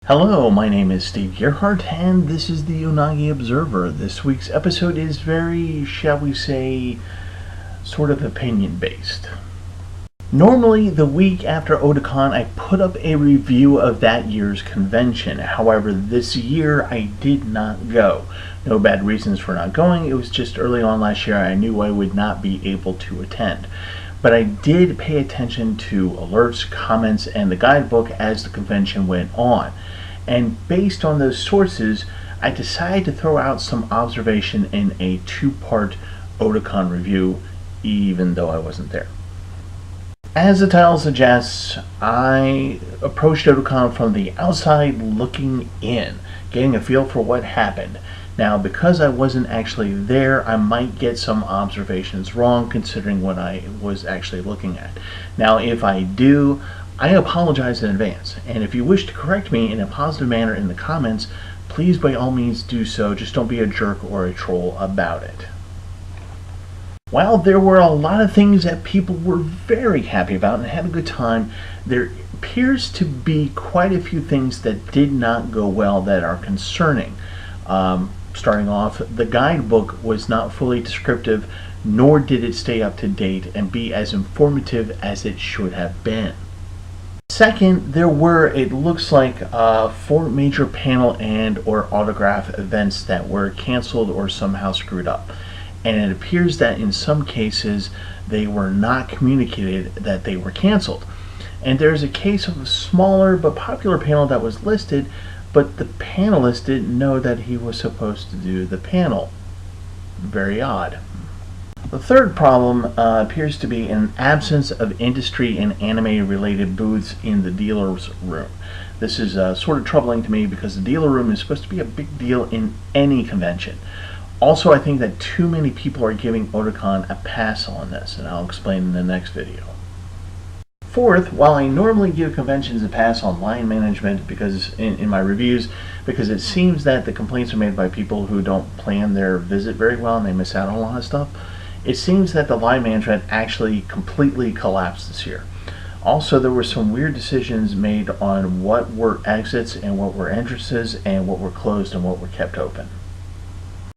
Hello, my name is Steve Gerhardt, and this is the Unagi Observer. This week's episode is very, shall we say, sort of opinion-based. Normally, the week after Otakon, I put up a review of that year's convention. However, this year, I did not go. No bad reasons for not going. It was just early on last year, I knew I would not be able to attend. But I did pay attention to alerts, comments, and the guidebook as the convention went on. And based on those sources, I decided to throw out some observation in a two-part Otakon review, even though I wasn't there. As the title suggests, I approached Otakon from the outside looking in, getting a feel for what happened. Now, because I wasn't actually there, I might get some observations wrong considering what I was actually looking at. Now, if I do, I apologize in advance, and if you wish to correct me in a positive manner in the comments, please by all means do so. Just don't be a jerk or a troll about it. While there were a lot of things that people were very happy about and had a good time, there appears to be quite a few things that did not go well that are concerning. Starting off, the guidebook was not fully descriptive, nor did it stay up to date and be as informative as it should have been. Second, there were, it looks like, 4 major panel and or autograph events that were canceled or somehow screwed up. And it appears that in some cases they were not communicated that they were canceled. And there's a case of a smaller but popular panel that was listed, but the panelist didn't know that he was supposed to do the panel. Very odd. The third problem appears to be an absence of industry and anime-related booths in the dealer's room. This is sort of troubling to me because the dealer room is supposed to be a big deal in any convention. Also, I think that too many people are giving Otakon a pass on this, and I'll explain in the next video. Fourth, while I normally give conventions a pass on line management because in my reviews, because it seems that the complaints are made by people who don't plan their visit very well and they miss out on a lot of stuff, it seems that the line management actually completely collapsed this year. Also, there were some weird decisions made on what were exits and what were entrances and what were closed and what were kept open.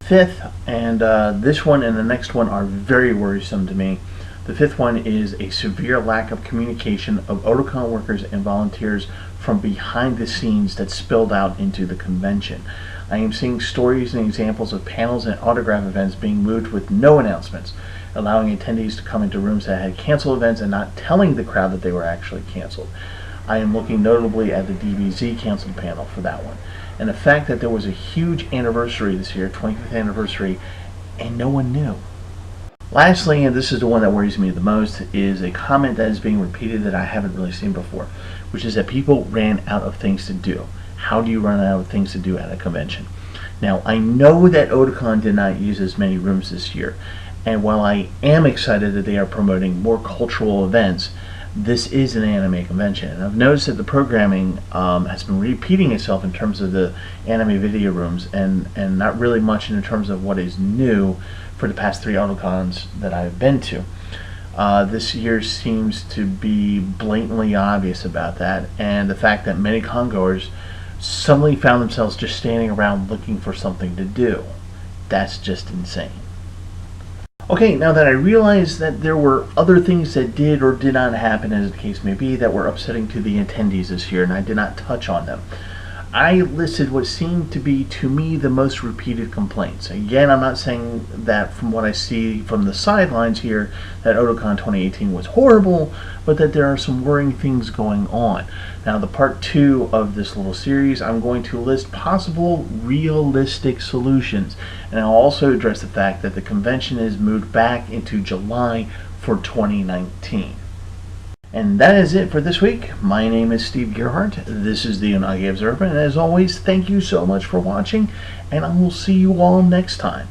Fifth, and this one and the next one are very worrisome to me. The fifth one is a severe lack of communication of Otakon workers and volunteers from behind the scenes that spilled out into the convention. I am seeing stories and examples of panels and autograph events being moved with no announcements, allowing attendees to come into rooms that had canceled events and not telling the crowd that they were actually canceled. I am looking notably at the DBZ canceled panel for that one. And the fact that there was a huge anniversary this year, 25th anniversary, and no one knew. Lastly, and this is the one that worries me the most, is a comment that is being repeated that I haven't really seen before, which is that people ran out of things to do. How do you run out of things to do at a convention? Now, I know that Otakon did not use as many rooms this year, and while I am excited that they are promoting more cultural events, this is an anime convention. And I've noticed that the programming has been repeating itself in terms of the anime video rooms and not really much in terms of what is new for the past 3 Otakons that I've been to. This year seems to be blatantly obvious about that, and the fact that many congoers suddenly found themselves just standing around looking for something to do. That's just insane. Okay, now that I realize that there were other things that did or did not happen, as the case may be, that were upsetting to the attendees this year, and I did not touch on them, I listed what seemed to be, to me, the most repeated complaints. Again, I'm not saying that from what I see from the sidelines here that Otakon 2018 was horrible, but that there are some worrying things going on. Now, the part 2 of this little series, I'm going to list possible realistic solutions, and I'll also address the fact that the convention is moved back into July for 2019. And that is it for this week. My name is Steve Gerhardt. This is the Unagi Observer, and as always, thank you so much for watching, and I will see you all next time.